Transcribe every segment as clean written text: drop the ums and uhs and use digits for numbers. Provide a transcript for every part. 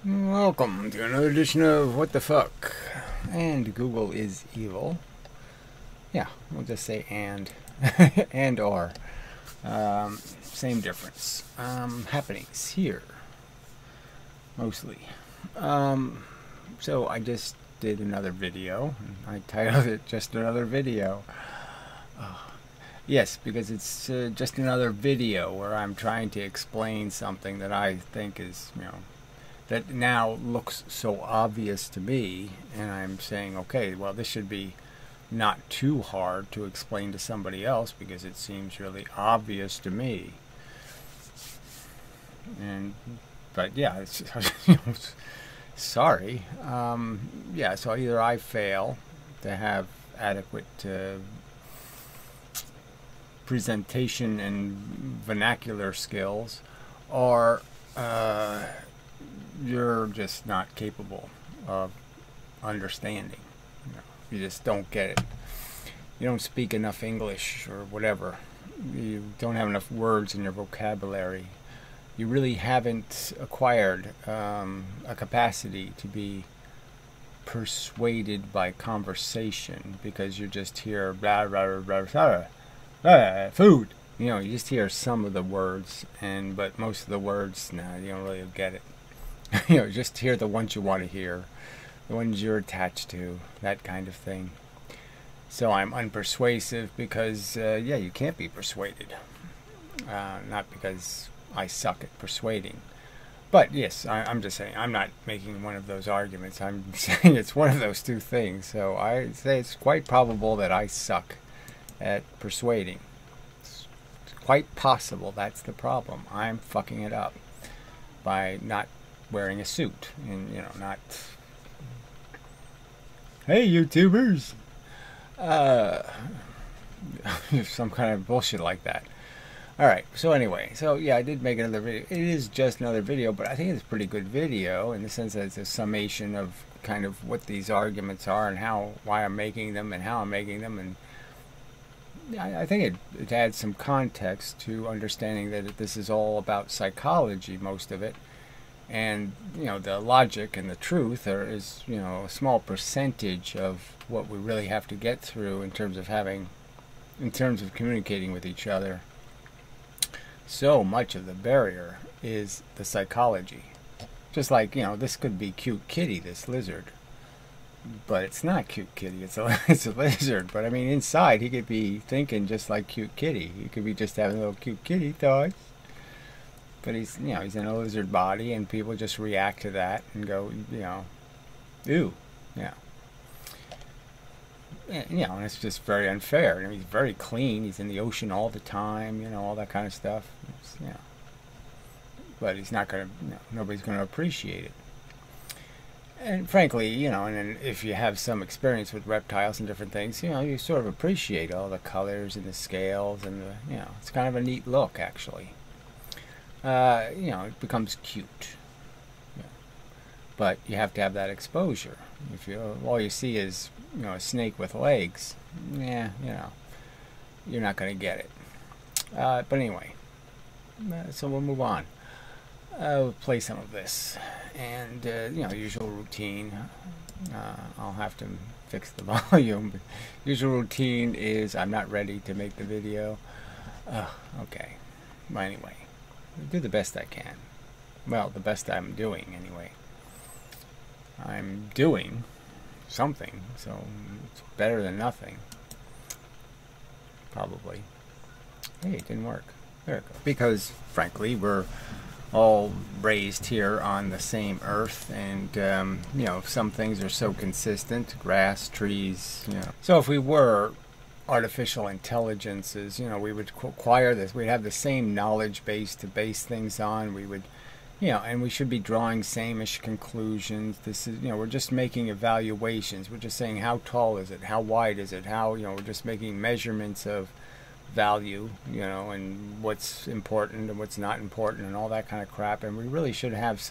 Welcome to another edition of What the Fuck. And Google is evil. Yeah, we'll just say and. And or. Same difference. Happenings here. Mostly. So I just did another video. I titled it Just Another Video. Yes, because it's just another video where I'm trying to explain something that I think is, that now looks so obvious to me, and I'm saying, okay, well, this should be not too hard to explain to somebody else because it seems really obvious to me. But yeah, it's, sorry. Yeah, so either I fail to have adequate presentation and vernacular skills, or you're just not capable of understanding. You just don't get it. You don't speak enough English or whatever. You don't have enough words in your vocabulary. You really haven't acquired a capacity to be persuaded by conversation, because you're just here blah blah blah blah, blah food. You just hear some of the words, but most of the words, nah, you don't really get it. Just hear the ones you want to hear, the ones you're attached to, that kind of thing. So I'm unpersuasive because, yeah, you can't be persuaded. Not because I suck at persuading. But yes, I'm just saying, I'm not making one of those arguments. I'm saying it's one of those two things. So I say it's quite probable that I suck at persuading. It's quite possible that's the problem. I'm fucking it up by not wearing a suit and, not... Hey, YouTubers! Some kind of bullshit like that. Alright, so anyway, yeah, I did make another video. It is just another video, but I think it's a pretty good video in the sense that it's a summation of kind of what these arguments are and why I'm making them and how I'm making them, and I think it adds some context to understanding that this is all about psychology, most of it, and the logic and the truth is a small percentage of what we really have to get through in terms of communicating with each other. So much of the barrier is the psychology. Just like, this could be cute kitty, this lizard. But it's not cute kitty, it's a lizard. But I mean, inside he could be thinking just like cute kitty. He could be just having little cute kitty thoughts. But he's in a lizard body, and people just react to that and go, ooh, yeah. And it's just very unfair. He's very clean. He's in the ocean all the time, all that kind of stuff. But he's not going to, nobody's going to appreciate it. And frankly, and then if you have some experience with reptiles and different things, you sort of appreciate all the colors and the scales and it's kind of a neat look, actually. It becomes cute. But you have to have that exposure. If all you see is a snake with legs, yeah, you're not going to get it. But anyway, so we'll move on. We'll play some of this, and usual routine. I'll have to fix the volume. But usual routine is I'm not ready to make the video. Okay. But anyway, I'll do the best I can. Well, the best I'm doing anyway. I'm doing something, so it's better than nothing. Probably. Hey, it didn't work. There it goes. Because, frankly, we're all raised here on the same earth, and, some things are so consistent. Grass, trees, So if we were artificial intelligences, we would acquire this. We'd have the same knowledge base to base things on. We would... and we should be drawing same-ish conclusions. This is, we're just making evaluations. We're just saying how tall is it, how wide is it, how, we're just making measurements of value, and what's important and what's not important and all that kind of crap. And we really should have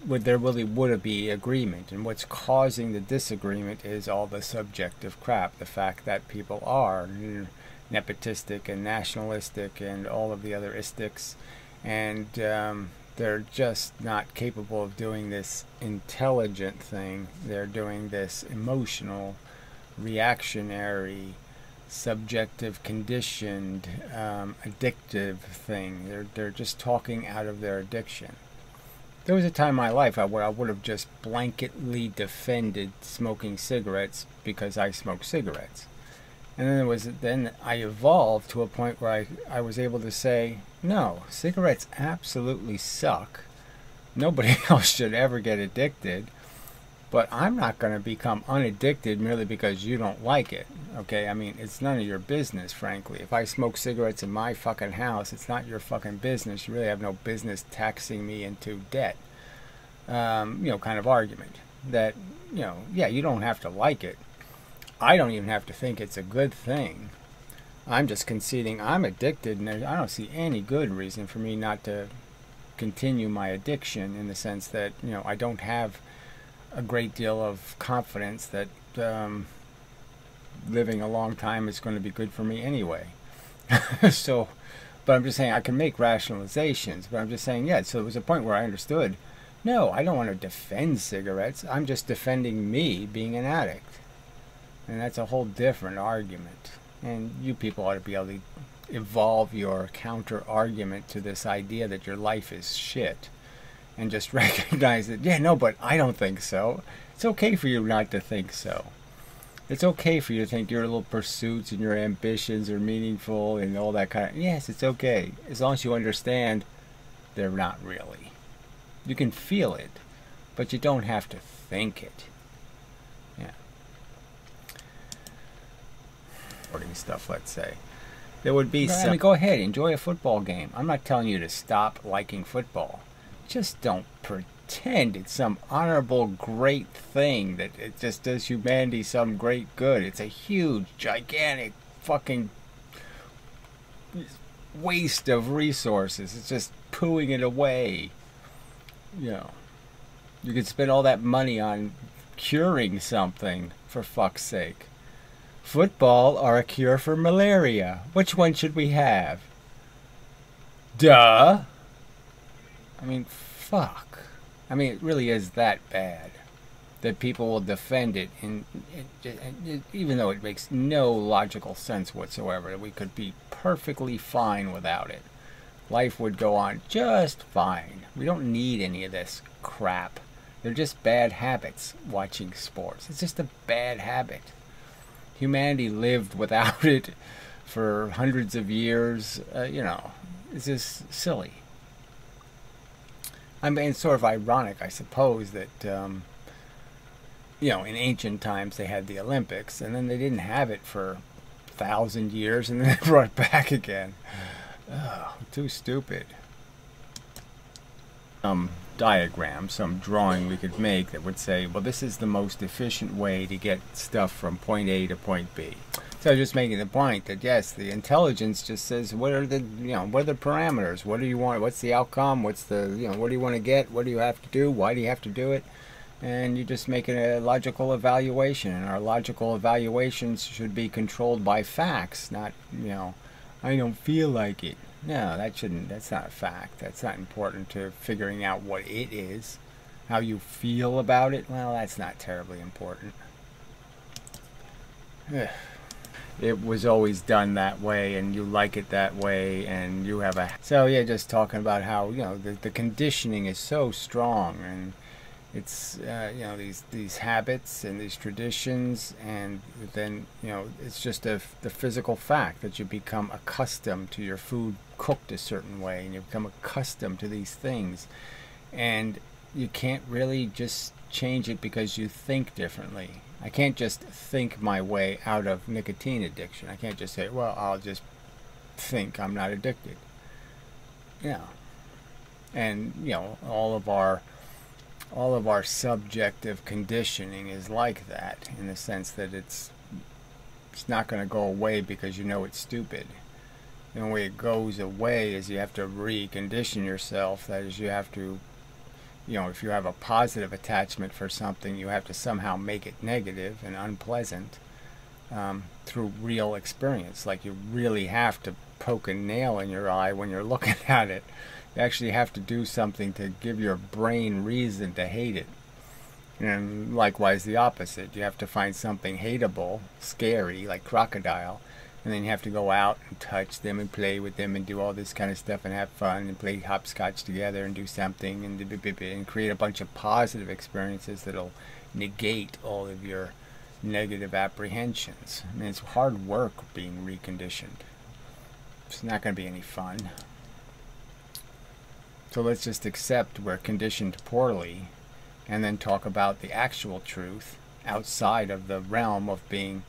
there really would be agreement. And what's causing the disagreement is all the subjective crap. The fact that people are nepotistic and nationalistic and all of the other istics. And they're just not capable of doing this intelligent thing. They're doing this emotional, reactionary, subjective, conditioned, addictive thing. They're just talking out of their addiction. There was a time in my life where I would have just blanketly defended smoking cigarettes because I smoke cigarettes. And then I evolved to a point where I was able to say, no, cigarettes absolutely suck. Nobody else should ever get addicted. But I'm not going to become unaddicted merely because you don't like it. Okay, I mean, it's none of your business, frankly. If I smoke cigarettes in my fucking house, it's not your fucking business. You really have no business taxing me into debt. Kind of argument. That, yeah, you don't have to like it. I don't even have to think it's a good thing. I'm just conceding I'm addicted, and I don't see any good reason for me not to continue my addiction, in the sense that, I don't have a great deal of confidence that living a long time is going to be good for me anyway. But I'm just saying I can make rationalizations, but I'm just saying, yeah, so there was a point where I understood, no, I don't want to defend cigarettes. I'm just defending me being an addict. And that's a whole different argument. And you people ought to be able to evolve your counter-argument to this idea that your life is shit. And just recognize that, yeah, no, but I don't think so. It's okay for you not to think so. It's okay for you to think your little pursuits and your ambitions are meaningful and all that kind of... Yes, it's okay. As long as you understand they're not really. You can feel it, but you don't have to think it. Yeah. Sporting stuff, let's say. There would be some... I mean, go ahead, enjoy a football game. I'm not telling you to stop liking football. Just don't pretend it's some honorable, great thing that it just does humanity some great good. It's a huge, gigantic, fucking waste of resources. It's just pooing it away. You could spend all that money on curing something, for fuck's sake. Football or a cure for malaria? Which one should we have? Duh! I mean, fuck. I mean, it really is that bad that people will defend it, even though it makes no logical sense whatsoever. We could be perfectly fine without it. Life would go on just fine. We don't need any of this crap. They're just bad habits, watching sports. It's just a bad habit. Humanity lived without it for hundreds of years. It's just silly. I mean, it's sort of ironic, I suppose, that, in ancient times they had the Olympics, and then they didn't have it for 1,000 years, and then they brought it back again. Oh, too stupid. Diagram, some drawing we could make that would say, well, this is the most efficient way to get stuff from point A to point B. So just making the point that, yes, the intelligence just says, what are the parameters? What do you want? What's the outcome? What's the, what do you want to get? What do you have to do? Why do you have to do it? And you just make a logical evaluation. And our logical evaluations should be controlled by facts, not, I don't feel like it. No, that's not a fact. That's not important to figuring out what it is. How you feel about it, well, that's not terribly important. It was always done that way, and you like it that way, and you have a... So, yeah, just talking about how, the conditioning is so strong, and it's, these habits and these traditions, and then, it's just the physical fact that you become accustomed to your food cooked a certain way, and you become accustomed to these things, and you can't really just change it because you think differently. I can't just think my way out of nicotine addiction. I can't just say, well, I'll just think I'm not addicted. And, all of our subjective conditioning is like that, in the sense that it's not going to go away because it's stupid. The only way it goes away is you have to recondition yourself. That is, you have to, if you have a positive attachment for something, you have to somehow make it negative and unpleasant through real experience. Like, you really have to poke a nail in your eye when you're looking at it. You actually have to do something to give your brain reason to hate it. And likewise the opposite. You have to find something hateable, scary, like crocodile, and then you have to go out and touch them and play with them and do all this kind of stuff and have fun and play hopscotch together and do something and create a bunch of positive experiences that'll negate all of your negative apprehensions. I mean, it's hard work being reconditioned. It's not going to be any fun. So let's just accept we're conditioned poorly and then talk about the actual truth outside of the realm of being,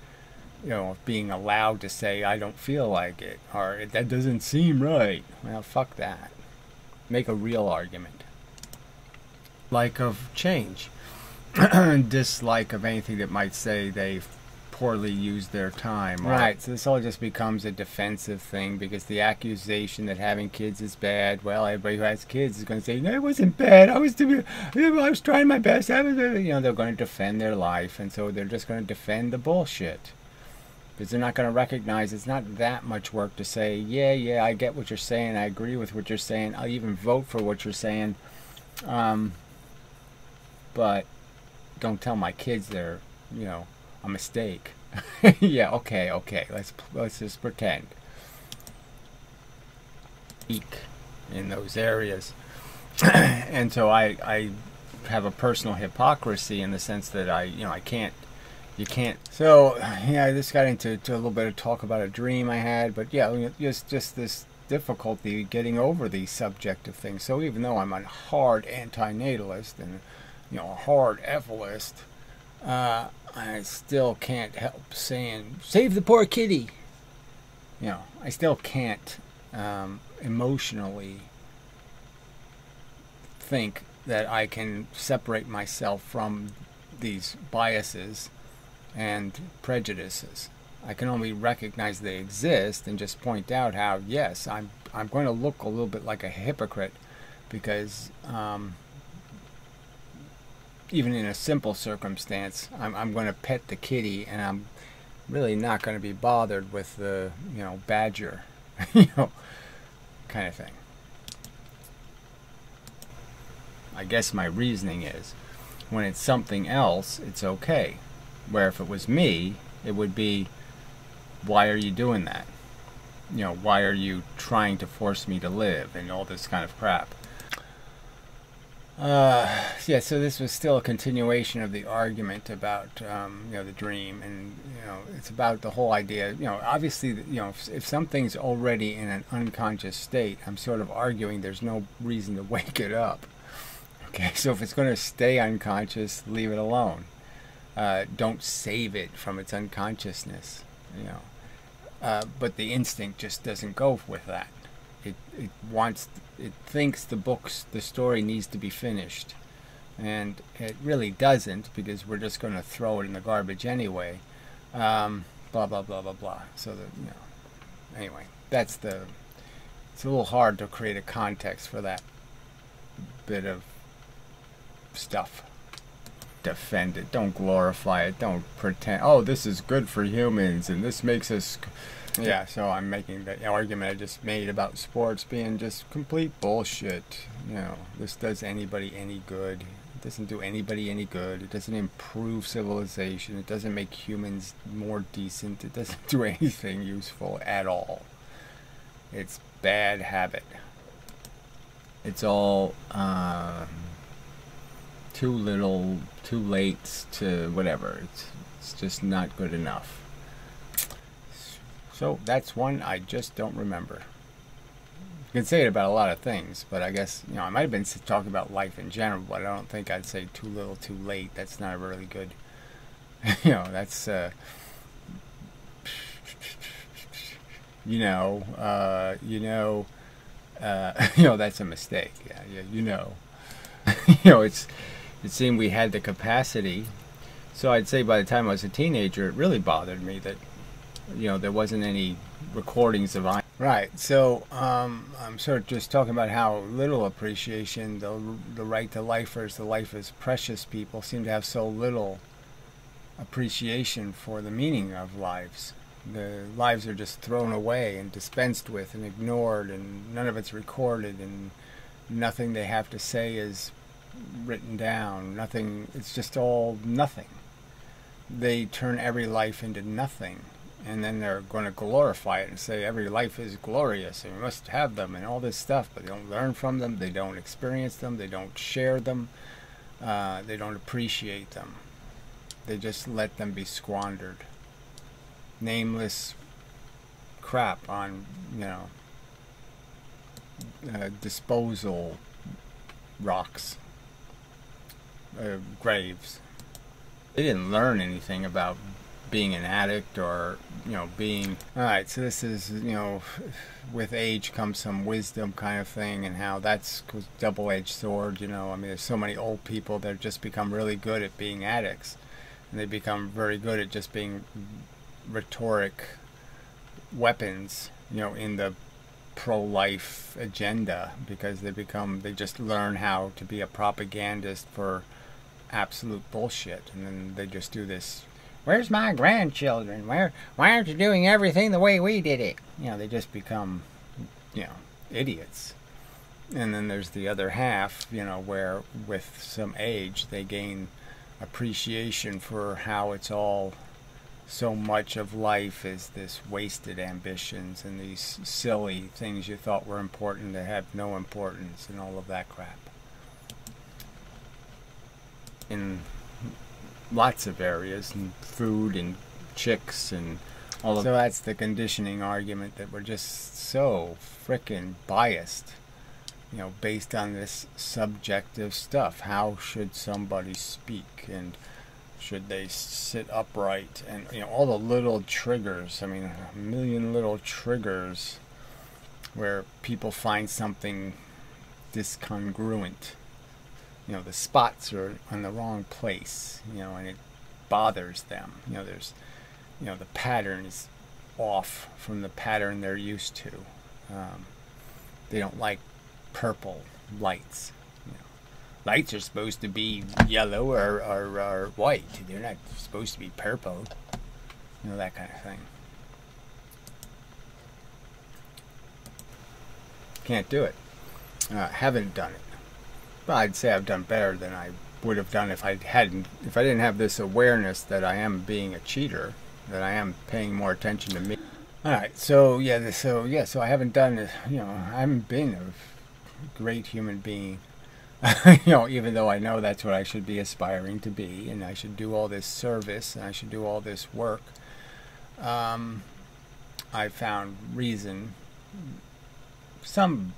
being allowed to say, I don't feel like it, or that doesn't seem right. Well, fuck that. Make a real argument. Like of change. Dislike of anything that might say they've poorly used their time. Right, so this all just becomes a defensive thing because the accusation that having kids is bad, well, everybody who has kids is going to say, no, it wasn't bad, I was trying my best, they're going to defend their life, and so they're just going to defend the bullshit. Because they're not going to recognize it's not that much work to say, yeah, I get what you're saying, I agree with what you're saying, I'll even vote for what you're saying, but don't tell my kids they're, a mistake. Yeah, okay, let's just pretend. In those areas. And so I have a personal hypocrisy in the sense that you can't. So yeah, I just got into a little bit of talk about a dream I had, but yeah, just this difficulty getting over the subjective things. So even though I'm a hard antinatalist and a hard evilist, I still can't help saying, save the poor kitty. I still can't emotionally think that I can separate myself from these biases and prejudices. I can only recognize they exist and just point out how, yes, I'm going to look a little bit like a hypocrite because even in a simple circumstance, I'm going to pet the kitty, and I'm really not going to be bothered with the, badger, kind of thing. I guess my reasoning is, when it's something else, it's okay. Where if it was me, it would be, why are you doing that? Why are you trying to force me to live, and all this kind of crap. Yeah, so this was still a continuation of the argument about, the dream, and, it's about the whole idea, obviously, if something's already in an unconscious state, I'm sort of arguing there's no reason to wake it up. Okay, so if it's going to stay unconscious, leave it alone. Don't save it from its unconsciousness, but the instinct just doesn't go with that. It thinks the story needs to be finished, and it really doesn't, because we're just going to throw it in the garbage anyway. Blah blah blah blah blah. So that anyway, it's a little hard to create a context for that bit of stuff. Defend it, don't glorify it, don't pretend, oh, this is good for humans and this makes us. Yeah, so I'm making the argument I just made about sports being just complete bullshit. This does anybody any good. It doesn't do anybody any good. It doesn't improve civilization. It doesn't make humans more decent. It doesn't do anything useful at all. It's bad habit. It's all too little, too late, to whatever. It's just not good enough. So that's one I just don't remember. You can say it about a lot of things, but I guess, I might have been talking about life in general, but I don't think I'd say too little, too late. That's not really good. That's, that's a mistake. Yeah, it seemed we had the capacity. So I'd say by the time I was a teenager, it really bothered me that there wasn't any recordings of I. Right, so I'm sort of just talking about how little appreciation the right to lifers, the life is precious people seem to have so little appreciation for the meaning of lives. The lives are just thrown away and dispensed with and ignored, and none of it's recorded, and Nothing they have to say is written down. Nothing. It's just all nothing. They turn every life into nothing, and then they're going to glorify it and say every life is glorious and we must have them and all this stuff, but they don't learn from them, they don't experience them, they don't share them, they don't appreciate them. They just let them be squandered. Nameless crap on, disposal rocks, graves. They didn't learn anything about being an addict or, being... Alright, so this is, with age comes some wisdom kind of thing, and how that's a double-edged sword, I mean, there's so many old people that just become really good at being addicts, and they become very good at just being rhetoric weapons, in the pro-life agenda, because they just learn how to be a propagandist for absolute bullshit, and then they just do this, where's my grandchildren, why aren't you doing everything the way we did it? They just become, idiots. And then there's the other half, where with some age they gain appreciation for how it's all, so much of life is this wasted ambitions and these silly things you thought were important that have no importance, and all of that crap. In lots of areas, and food and chicks and all of that. So that's the conditioning argument, that we're just so frickin' biased, based on this subjective stuff. How should somebody speak, and should they sit upright, and all the little triggers. I mean, a million little triggers where people find something discongruent. The spots are in the wrong place, and it bothers them. There's, the pattern is off from the pattern they're used to. They don't like purple lights. Lights are supposed to be yellow or white. They're not supposed to be purple. That kind of thing. Can't do it. Haven't done it. But I'd say I've done better than I would have done if I didn't have this awareness that I am being a cheater, that I am paying more attention to me. Alright, so I haven't done it, I haven't been a great human being. Even though I know that's what I should be aspiring to be, and I should do all this service, and I should do all this work. I found reason,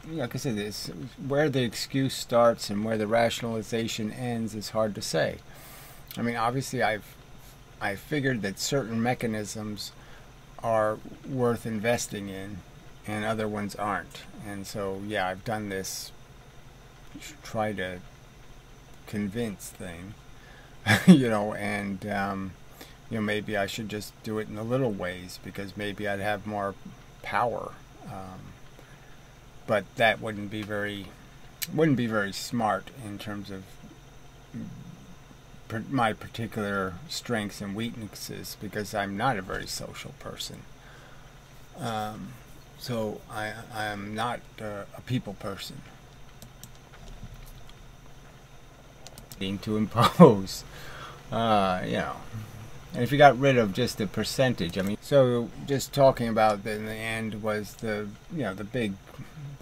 like I said, this, where the excuse starts and where the rationalization ends is hard to say. I mean, obviously I figured that certain mechanisms are worth investing in and other ones aren't. And so, yeah, I've done this try to convince thing, and maybe I should just do it in the little ways, because maybe I'd have more power. But that wouldn't be very smart in terms of my particular strengths and weaknesses, because I'm not a very social person. So I am not a people person. To impose, and if you got rid of just the percentage, I mean, so just talking about in the end was the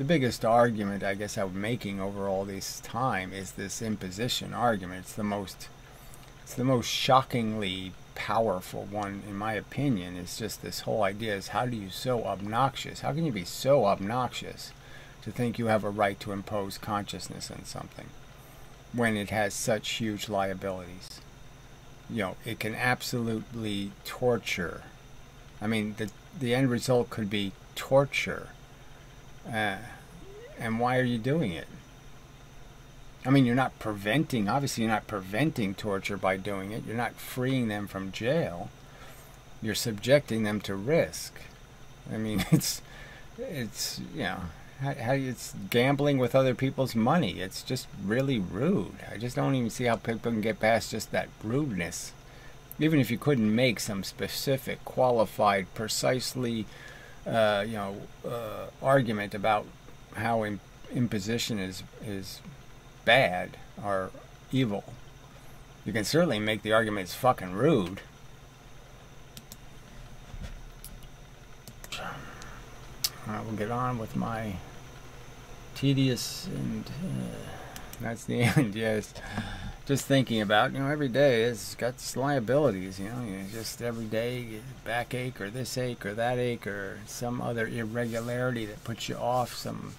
biggest argument I guess I'm making over all this time is this imposition argument. It's the most shockingly powerful one, in my opinion. It's just this whole idea is, how do you so obnoxious? How can you be so obnoxious to think you have a right to impose consciousness on something when it has such huge liabilities? It can absolutely torture. I mean, the end result could be torture. And why are you doing it? I mean, obviously you're not preventing torture by doing it. You're not freeing them from jail. You're subjecting them to risk. I mean, it's it's gambling with other people's money. It's just really rude. I just don't even see how people can get past just that rudeness. Even if you couldn't make some specific, qualified, precisely, argument about how imposition is bad or evil. You can certainly make the argument it's fucking rude. Alright, we'll get on with my tedious and that's the end. Yes, just thinking about, every day has got its liabilities. You just every day backache or this ache or that ache or some other irregularity that puts you off, some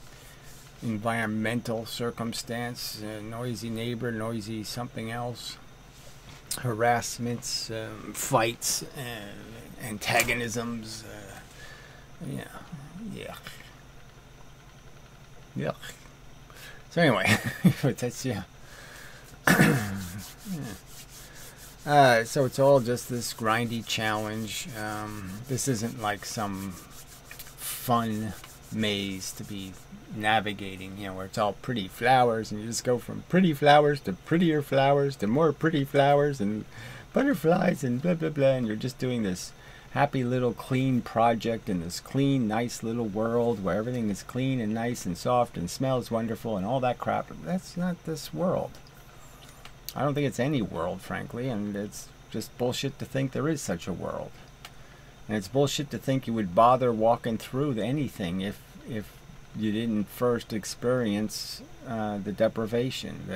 environmental circumstance, noisy neighbor, noisy something else, harassments, fights, antagonisms. Yeah. So anyway, but that's so it's all just this grindy challenge. This isn't like some fun maze to be navigating, where it's all pretty flowers and you just go from pretty flowers to prettier flowers to more pretty flowers and butterflies and blah blah blah, and you're just doing this happy little clean project in this clean nice little world where everything is clean and nice and soft and smells wonderful and all that crap. That's not this world. I don't think it's any world, frankly, and it's just bullshit to think there is such a world. And it's bullshit to think you would bother walking through anything if you didn't first experience the deprivation,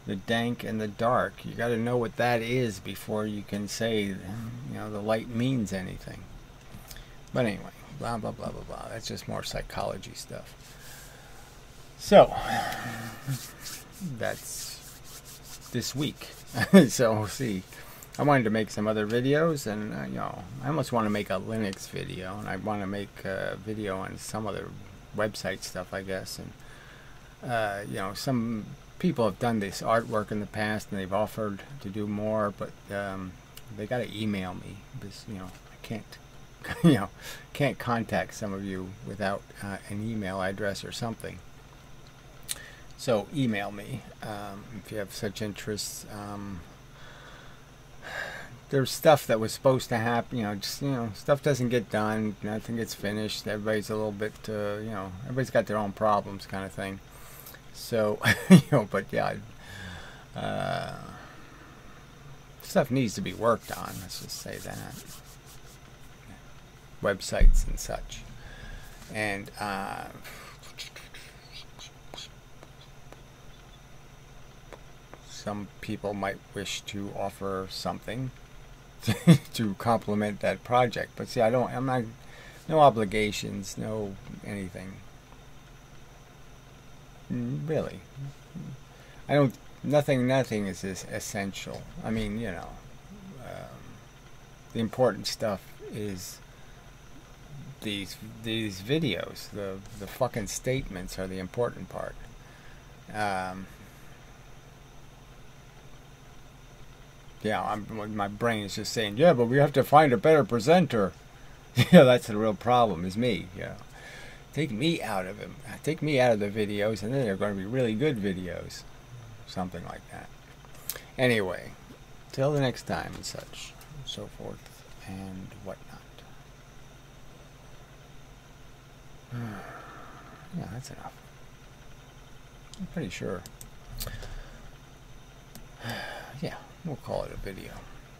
the dank and the dark. You got to know what that is before you can say, the light means anything. But anyway, blah, blah, blah, blah, blah. That's just more psychology stuff. So, that's this week. So, we'll see. I wanted to make some other videos, and, I almost want to make a Linux video, and I want to make a video on some other website stuff, I guess. And, some people have done this artwork in the past and they've offered to do more, but they got to email me because I can't can't contact some of you without an email address or something. So email me if you have such interests. There's stuff that was supposed to happen, stuff doesn't get done, nothing gets finished, everybody's a little bit everybody's got their own problems, kind of thing. So, but yeah, stuff needs to be worked on, let's just say that. Websites and such. And, some people might wish to offer something to complement that project. But see, I'm not, no obligations, no anything. Really, I don't. Nothing is essential. I mean, the important stuff is these videos. The fucking statements are the important part. Yeah, my brain is just saying, yeah, but we have to find a better presenter. That's the real problem. Is me. Take me out of him. Take me out of the videos, and then they're going to be really good videos. Something like that. Anyway, till the next time and such, and so forth, and whatnot. Yeah, that's enough. I'm pretty sure. Yeah, we'll call it a video.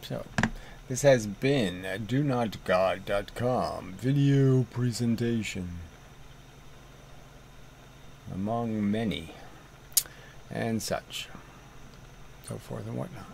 So, this has been a donotgod.com video presentation. Among many, and such, so forth and whatnot.